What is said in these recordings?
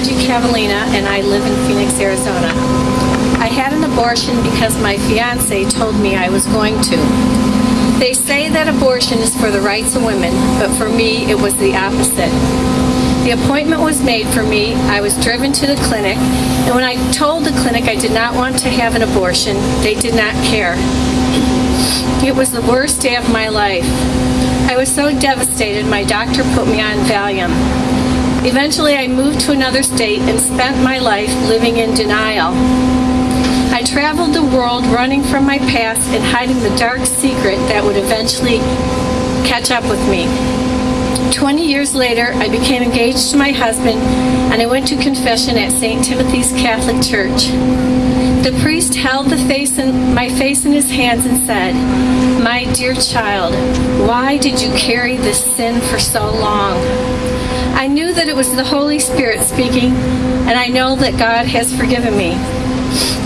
Margie and I live in Phoenix, Arizona. I had an abortion because my fiance told me I was going to. They say that abortion is for the rights of women, but for me it was the opposite. The appointment was made for me, I was driven to the clinic, and when I told the clinic I did not want to have an abortion, they did not care. It was the worst day of my life. I was so devastated, my doctor put me on Valium. Eventually I moved to another state and spent my life living in denial. I traveled the world running from my past and hiding the dark secret that would eventually catch up with me. 20 years later, I became engaged to my husband and I went to confession at St. Timothy's Catholic Church. The priest held my face in his hands and said, "My dear child, why did you carry this sin for so long?" I knew that it was the Holy Spirit speaking, and I know that God has forgiven me.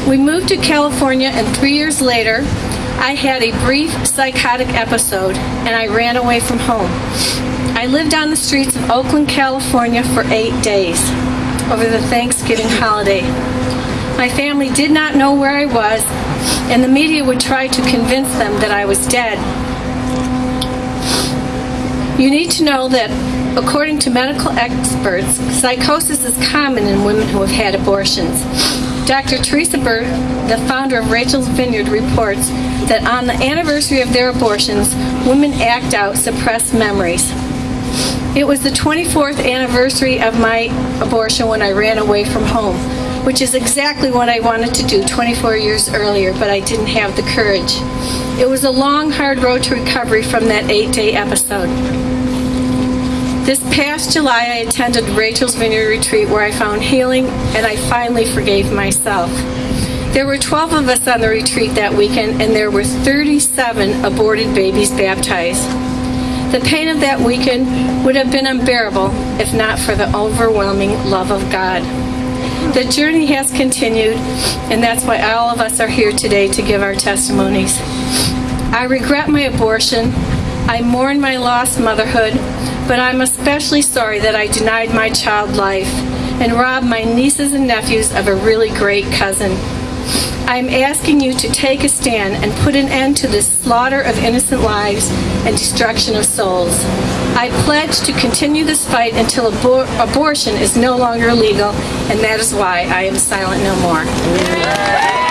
We moved to California, and 3 years later, I had a brief psychotic episode, and I ran away from home. I lived on the streets of Oakland, California for 8 days over the Thanksgiving holiday. My family did not know where I was, and the media would try to convince them that I was dead. You need to know that, according to medical experts, psychosis is common in women who have had abortions. Dr. Teresa Burt, the founder of Rachel's Vineyard, reports that on the anniversary of their abortions, women act out suppressed memories. It was the 24th anniversary of my abortion when I ran away from home, which is exactly what I wanted to do 24 years earlier, but I didn't have the courage. It was a long, hard road to recovery from that 8-day episode. This past July, I attended Rachel's Vineyard Retreat where I found healing and I finally forgave myself. There were 12 of us on the retreat that weekend and there were 37 aborted babies baptized. The pain of that weekend would have been unbearable if not for the overwhelming love of God. The journey has continued, and that's why all of us are here today to give our testimonies. I regret my abortion, I mourn my lost motherhood, but I'm especially sorry that I denied my child life and robbed my nieces and nephews of a really great cousin. I'm asking you to take a stand and put an end to this slaughter of innocent lives and destruction of souls. I pledge to continue this fight until abortion is no longer legal, and that is why I am silent no more.